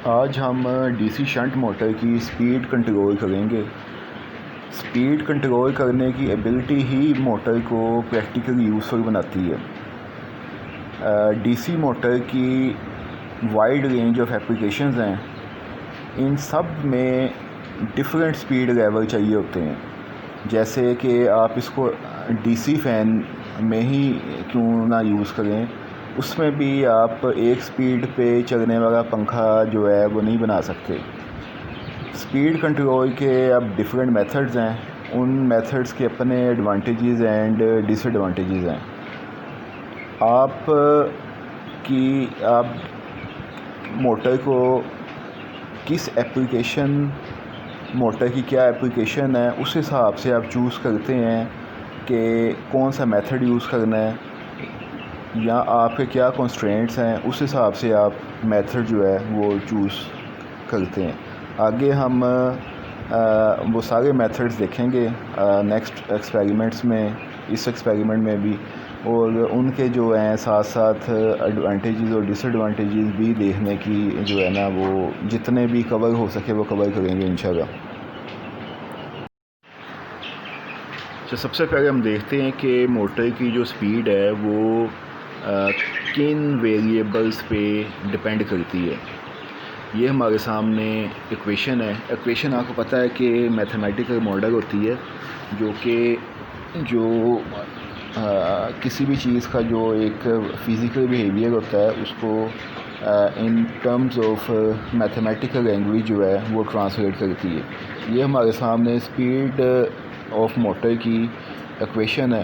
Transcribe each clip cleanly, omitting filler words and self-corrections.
آج ہم D C shunt motor کی سپیڈ کنٹرول کریں گے۔ سپیڈ کنٹرول کرنے کی ایبلٹی ہی موٹر کو پریکٹیکلی یوزفل بناتی ہے۔ ڈی سی موٹر کی وائڈ رینج آف اپلیکیشنز ہیں، ان سب میں ڈفرینٹ سپیڈ لیول چاہیے ہوتے ہیں۔ جیسے کہ آپ اس کو ڈی سی فین میں ہی کیوں نہ یوز کریں، اس میں بھی آپ ایک سپیڈ پہ چلنے والا پنکھا جو ہے وہ نہیں بنا سکتے۔ سپیڈ کنٹرول کے اب ڈفرینٹ میتھڈز ہیں، ان میتھڈز کے اپنے ایڈوانٹیجز اینڈ ڈس ایڈوانٹیجز ہیں۔ آپ موٹر کو کس ایپلیکیشن، موٹر کی کیا ایپلیکیشن ہے، اس حساب سے آپ چوز کرتے ہیں کہ کون سا میتھڈ یوز کرنا ہے، یا آپ کے کیا کنسٹرینٹس ہیں، اس حساب سے آپ میتھڈ جو ہے وہ چوز کرتے ہیں۔ آگے ہم وہ سارے میتھڈز دیکھیں گے نیکسٹ ایکسپیریمنٹس میں، اس ایکسپیریمنٹ میں بھی، اور ان کے جو ہیں ساتھ ساتھ ایڈوانٹیجز اور ڈس ایڈوانٹیجز بھی دیکھنے کی جو ہے نا وہ جتنے بھی کور ہو سکے وہ کور کریں گے انشاءاللہ۔ سب سے پہلے ہم دیکھتے ہیں کہ موٹر کی جو سپیڈ ہے وہ کن ویریبلز پہ ڈپینڈ کرتی ہے۔ یہ ہمارے سامنے ایکویشن ہے۔ ایکویشن آپ کو پتہ ہے کہ میتھمیٹیکل ماڈل ہوتی ہے جو کسی بھی چیز کا جو ایک فزیکل بیہیویئر ہوتا ہے اس کو in terms of mathematical language جو ہے وہ ٹرانسلیٹ کرتی ہے۔ یہ ہمارے سامنے سپیڈ آف موٹر کی ایکویشن ہے۔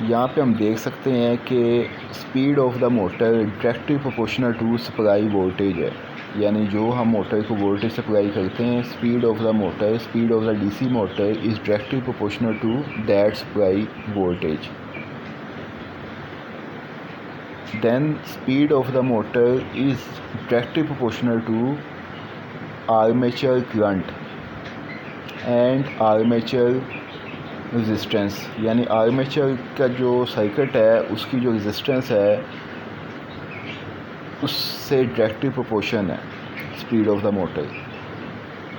یہاں پہ ہم دیکھ سکتے ہیں کہ speed of the motor directly proportional to supply voltage ہے، یعنی جو ہم موٹر کو وولٹیج سپلائی کرتے ہیں، speed of the motor, speed of the D C motor is directly proportional to that supply voltage. Then speed of the motor is directly proportional to armature current and armature resistance, یعنی armature کا جو circuit ہے اس کی جو resistance ہے اس سے directly proportion ہے speed of the motor,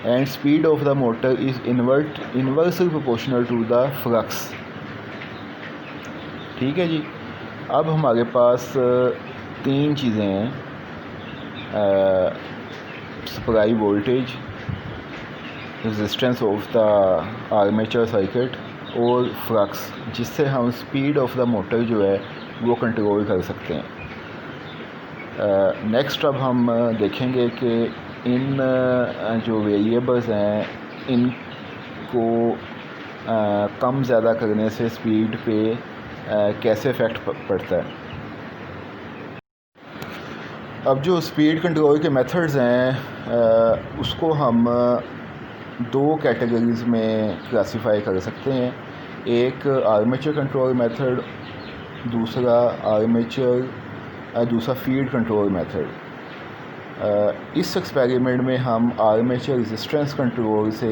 and speed of the motor is inversely proportional to the flux. ٹھیک ہے جی، اب ہمارے پاس تین چیزیں ہیں، supply voltage, resistance of the armature circuit اور فلکس، جس سے ہم سپیڈ آف دا موٹر جو ہے وہ کنٹرول کر سکتے ہیں۔ نیکسٹ اب ہم دیکھیں گے کہ ان جو ویریبلز ہیں ان کو کم زیادہ کرنے سے سپیڈ پہ کیسے افیکٹ پڑتا ہے۔ اب جو سپیڈ کنٹرول کے میتھڈز ہیں اس کو ہم دو کیٹیگریز میں کلاسیفائی کر سکتے ہیں، ایک آرمیچر کنٹرول میتھڈ، دوسرا فیلڈ کنٹرول میتھڈ۔ اس ایکسپیریمنٹ میں ہم آرمیچر ریزسٹنس کنٹرول سے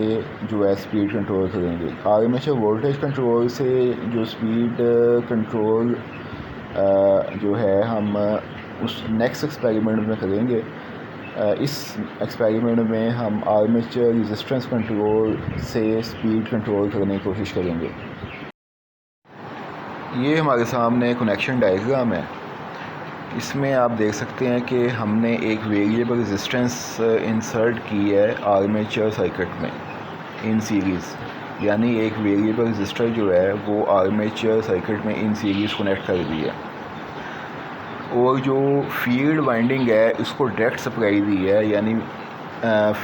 جو ہے سپیڈ کنٹرول کریں گے۔ آرمیچر وولٹیج کنٹرول سے جو سپیڈ کنٹرول جو ہے ہم اس نیکسٹ ایکسپیریمنٹ میں کریں گے۔ اس ایکسپیریمنٹ میں ہم آرمیچر ریزسٹنس کنٹرول سے سپیڈ کنٹرول کرنے کی کوشش کریں گے۔ یہ ہمارے سامنے کنیکشن ڈائیگرام ہے، اس میں آپ دیکھ سکتے ہیں کہ ہم نے ایک ویریبل ریزسٹنس انسرٹ کی ہے آرمیچر سرکٹ میں ان سیریز، یعنی ایک ویریبل رزسٹر جو ہے وہ آرمیچر سرکٹ میں ان سیریز کنیکٹ کر دی ہے، اور جو فیلڈ وائنڈنگ ہے اس کو ڈائریکٹ سپلائی دی ہے، یعنی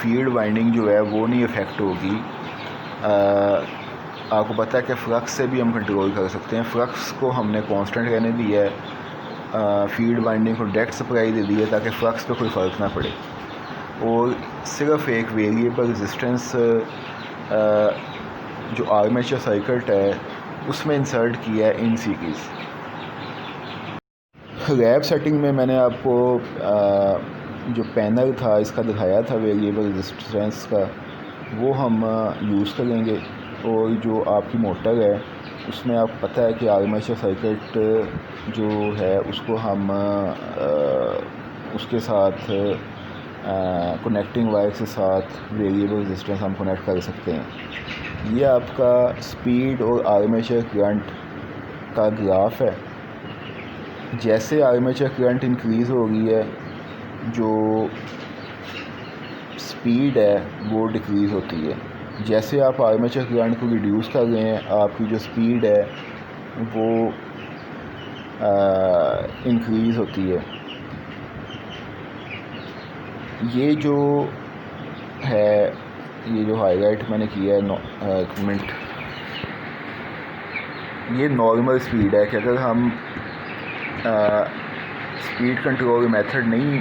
فیلڈ وائنڈنگ جو ہے وہ نہیں افیکٹ ہوگی۔ آپ کو پتہ ہے کہ فلکس سے بھی ہم کنٹرول کر سکتے ہیں، فلکس کو ہم نے کانسٹنٹ رہنے دی ہے، فیلڈ وائنڈنگ کو ڈائریکٹ سپلائی دے دی ہے تاکہ فلکس پہ کوئی فرق نہ پڑے، اور صرف ایک ویریبل ریزسٹنس جو آرمیچر سرکٹ ہے اس میں انسرٹ کیا ہے ان سیریز۔ لیب سیٹنگ میں نے آپ کو جو پینل تھا اس کا دکھایا تھا ویریبل ریزسٹنس کا، وہ ہم یوز کریں گے، اور جو آپ کی موٹر ہے اس میں آپ کو پتہ ہے کہ آرمیچر سرکٹ جو ہے اس کو ہم اس کے ساتھ کنیکٹنگ وائر کے ساتھ ویریبل ریزسٹنس ہم کنیکٹ کر سکتے ہیں۔ یہ آپ کا سپیڈ اور آرمیچر کرنٹ کا گراف ہے۔ جیسے آرمیچر کرنٹ انکریز ہو رہی ہے، جو سپیڈ ہے وہ ڈکریز ہوتی ہے۔ جیسے آپ آرمیچر کرنٹ کو ریڈیوس کر رہے ہیں، آپ کی جو سپیڈ ہے وہ انکریز ہوتی ہے۔ یہ جو ہے، یہ جو ہائی لائٹ میں نے کیا ہے ایک منٹ، یہ نارمل سپیڈ ہے کہ اگر ہم سپیڈ کنٹرول میتھڈ نہیں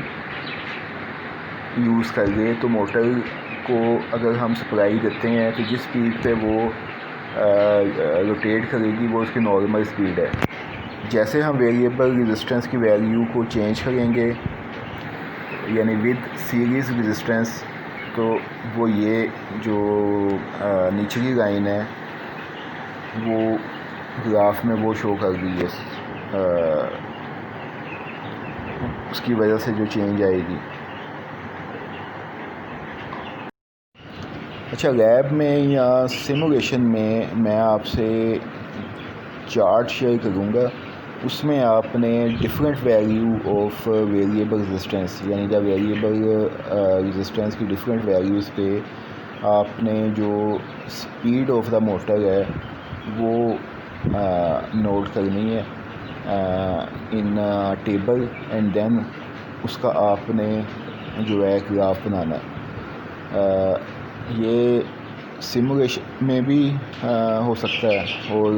یوز کر گئے تو موٹر کو اگر ہم سپلائی دیتے ہیں تو جس سپیڈ پہ وہ روٹیٹ کرے گی وہ اس کی نارمل سپیڈ ہے۔ جیسے ہم ویریبل ریزسٹنس کی ویلیو کو چینج کریں گے، یعنی ود سیریز ریزسٹنس، تو وہ یہ جو نچلی لائن ہے وہ گراف میں وہ شو کر رہی ہے، اس کی وجہ سے جو چینج آئے گی۔ اچھا، لیب میں یا سیمولیشن میں آپ سے چارٹ شیئر کروں گا، اس میں آپ نے different value of variable resistance, یعنی جب ویریبل ریزسٹنس کی ڈفرینٹ ویلیوز پہ آپ نے جو سپیڈ آف دا موٹر ہے وہ نوٹ کرنی ہے ان ٹیبل، اینڈ دین اس کا آپ نے جو ہے گراف بنانا ہے۔ یہ سیمولیشن میں بھی ہو سکتا ہے، اور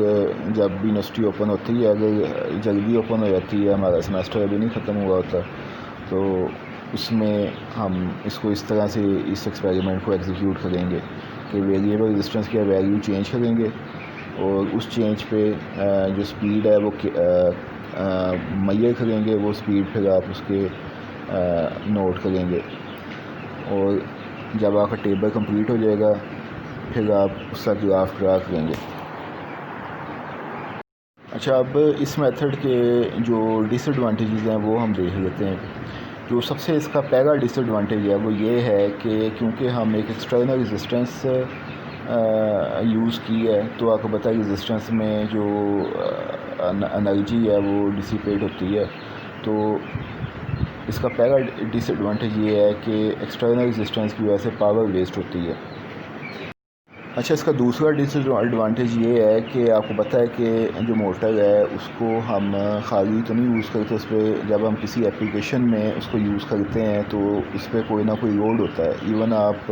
جب یونیورسٹی اوپن ہوتی ہے، اگر جلدی اوپن ہو جاتی ہے، ہمارا سیمسٹر ابھی نہیں ختم ہوا ہوتا، تو اس میں ہم اس کو اس طرح سے اس ایکسپیریمنٹ کو ایگزیکیوٹ کریں گے کہ ویریبل ریزسٹنس کی ویلیو چینج کریں گے، اور اس چینج پہ جو سپیڈ ہے وہ میئر کریں گے، وہ سپیڈ پھر آپ اس کے نوٹ کریں گے، اور جب آپ کا ٹیبل کمپلیٹ ہو جائے گا پھر آپ اس کا گراف ڈرا کریں گے۔ اچھا، اب اس میتھڈ کے جو ڈس ایڈوانٹیجز ہیں وہ ہم دیکھ لیتے ہیں۔ جو سب سے اس کا پہلا ڈس ایڈوانٹیج ہے وہ یہ ہے کہ کیونکہ ہم ایک ایکسٹرنل ریزسٹنس یوز کی ہے، تو آپ کو پتہ ہے ریزسٹنس میں جو انرجی ہے وہ ڈسیپیٹ ہوتی ہے، تو اس کا پہلا ڈس ایڈوانٹیج یہ ہے کہ ایکسٹرنل ریزسٹنس کی وجہ سے پاور ویسٹ ہوتی ہے۔ اچھا، اس کا دوسرا ڈس ایڈوانٹیج یہ ہے کہ آپ کو پتہ ہے کہ جو موٹر ہے اس کو ہم خالی تو نہیں یوز کرتے، اس پہ جب ہم کسی اپلیکیشن میں اس کو یوز کرتے ہیں تو اس پہ کوئی نہ کوئی لوڈ ہوتا ہے۔ ایون آپ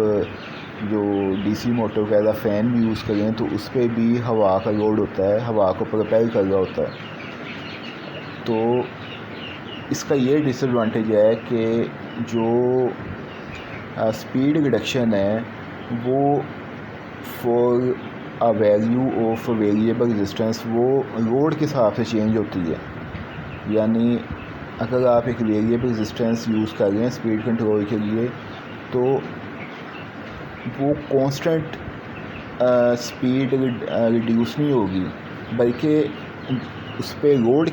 جو ڈی سی موٹر کا فین بھی یوز کریں تو اس پہ بھی ہوا کا لوڈ ہوتا ہے، ہوا کو پروپیل کر رہا ہوتا ہے۔ تو اس کا یہ ڈس ایڈوانٹیج ہے کہ جو سپیڈ ریڈکشن ہے وہ for a value of variable resistance وہ لوڈ کے حساب سے چینج ہوتی ہے۔ یعنی اگر آپ ایک ویریبل ریزسٹنس یوز کر رہے ہیں سپیڈ کنٹرول کے لیے، تو وہ کانسٹنٹ سپیڈ ریڈیوس نہیں ہوگی، بلکہ اس پہ لوڈ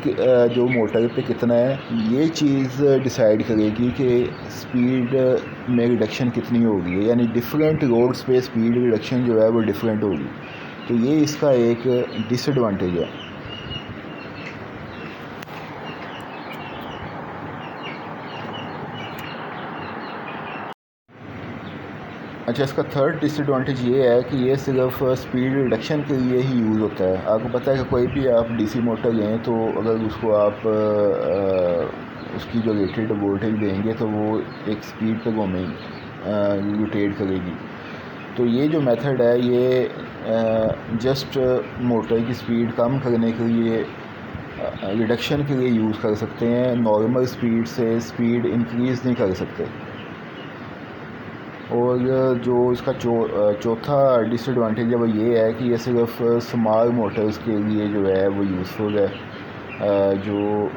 جو موٹر پہ کتنا ہے یہ چیز ڈیسائیڈ کرے گی کہ سپیڈ میں ریڈکشن کتنی ہوگی، یعنی ڈفرینٹ لوڈس پہ سپیڈ ریڈکشن جو ہے وہ ڈفرینٹ ہوگی۔ تو یہ اس کا ایک ڈس ایڈوانٹیج ہے۔ اچھا، اس کا تھرڈ ڈس ایڈوانٹیج یہ ہے کہ یہ صرف سپیڈ ریڈکشن کے لیے ہی یوز ہوتا ہے۔ آپ کو پتہ ہے کہ کوئی بھی آپ ڈی سی موٹر لیں تو اگر اس کو آپ اس کی جو ریٹڈ وولٹیج دیں گے تو وہ ایک سپیڈ پہ روٹیٹ کرے گی۔ تو یہ جو میتھڈ ہے یہ جسٹ موٹر کی سپیڈ کم کرنے کے لیے، ریڈکشن کے لیے یوز کر سکتے ہیں، نارمل سپیڈ سے سپیڈ انکریز نہیں کر سکتے۔ اور جو اس کا چوتھا ڈس ایڈوانٹیج ہے وہ یہ ہے کہ یہ صرف اسمال موٹرز کے لیے جو ہے وہ یوزفل ہے، جو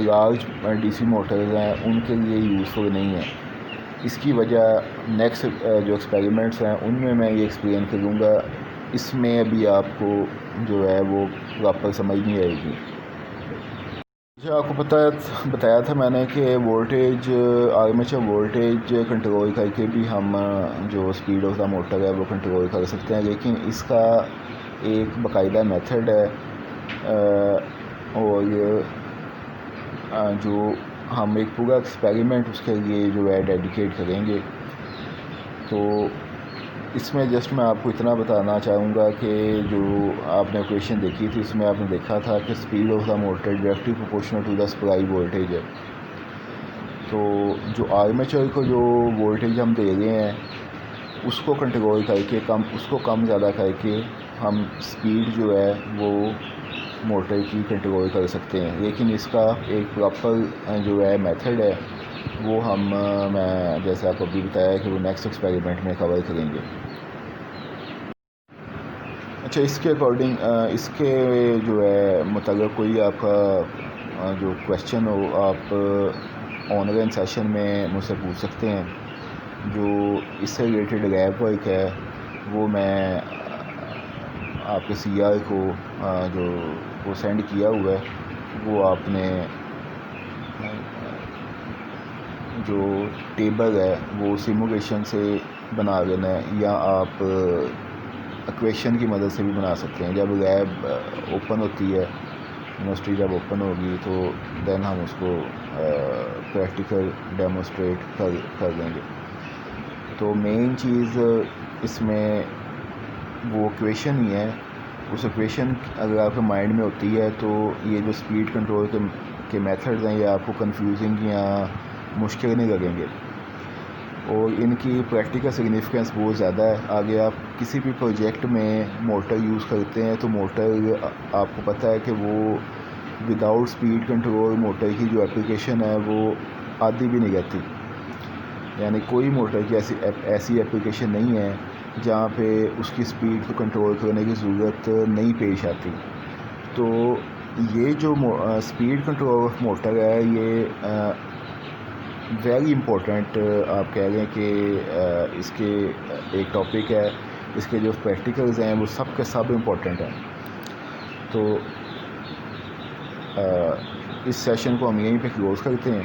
لارج ڈی سی موٹرز ہیں ان کے لیے یوزفل نہیں ہے۔ اس کی وجہ نیکسٹ جو ایکسپیریمنٹس ہیں ان میں یہ ایکسپلین کروں گا، اس میں ابھی آپ کو جو ہے وہ پراپر سمجھ نہیں آئے گی۔ جو آپ کو بتایا تھا میں نے کہ وولٹیج آرمیچر وولٹیج کنٹرول کر کے بھی ہم جو اسپیڈ آف دا موٹر ہے وہ کنٹرول کر سکتے ہیں، لیکن اس کا ایک باقاعدہ میتھڈ ہے اور جو ہم ایک پورا ایکسپیریمنٹ اس کے لیے جو ہے ڈیڈیکیٹ کریں گے۔ تو اس میں جسٹ میں آپ کو اتنا بتانا چاہوں گا کہ جو آپ نے اکویشن دیکھی تھی اس میں آپ نے دیکھا تھا کہ speed of the motor directly proportional to the supply voltage ہے۔ تو جو آرمیچر کو جو وولٹیج ہم دے رہے ہیں اس کو کنٹرول کر کے اس کو کم زیادہ کر کے ہم اسپیڈ جو ہے وہ موٹر کی کنٹرول کر سکتے ہیں، لیکن اس کا ایک پراپر جو ہے میتھڈ ہے وہ میں جیسے آپ کو ابھی بتایا کہ وہ نیکسٹ ایکسپیریمنٹ میں کور کریں گے۔ اچھا، اس کے اکارڈنگ اس کے جو ہے متعلق کوئی آپ کا جو کویشچن ہو آپ آن لائن سیشن میں مجھ سے پوچھ سکتے ہیں۔ جو اس سے ریلیٹڈ لیب ورک ہے وہ میں آپ کے سی آر کو جو وہ سینڈ کیا ہوا ہے، وہ آپ نے جو ٹیبل ہے وہ سیمولیشن سے بنا لینا ہے، یا آپ اکویشن کی مدد سے بھی بنا سکتے ہیں۔ جب لیب اوپن ہوتی ہے، یونیورسٹی جب اوپن ہوگی تو دین ہم اس کو پریکٹیکل ڈیمونسٹریٹ کر دیں گے۔ تو مین چیز اس میں وہ اکویشن ہی ہے۔ اس اکویشن اگر آپ کے مائنڈ میں ہوتی ہے تو یہ جو اسپیڈ کنٹرول کے میتھڈز ہیں یہ آپ کو کنفیوزنگ یا مشکل نہیں لگیں گے، اور ان کی پریکٹیکل سگنیفیکینس بہت زیادہ ہے۔ آگے آپ کسی بھی پروجیکٹ میں موٹر یوز کرتے ہیں تو موٹر آپ کو پتہ ہے کہ وہ وداؤٹ اسپیڈ کنٹرول موٹر کی جو اپلیکیشن ہے وہ آدھی بھی نہیں رہتی، یعنی کوئی موٹر کی ایسی اپلیکیشن نہیں ہے جہاں پہ اس کی اسپیڈ کو کنٹرول کرنے کی ضرورت نہیں پیش آتی۔ تو یہ جو اسپیڈ کنٹرول آف موٹر ہے یہ ویری امپورٹنٹ آپ کہہ رہے ہیں کہ اس کے ایک ٹاپک ہے، اس کے جو پریکٹیکلز ہیں وہ سب کے سب امپورٹنٹ ہیں۔ تو اس سیشن کو ہم یہیں پہ کلوز کرتے ہیں۔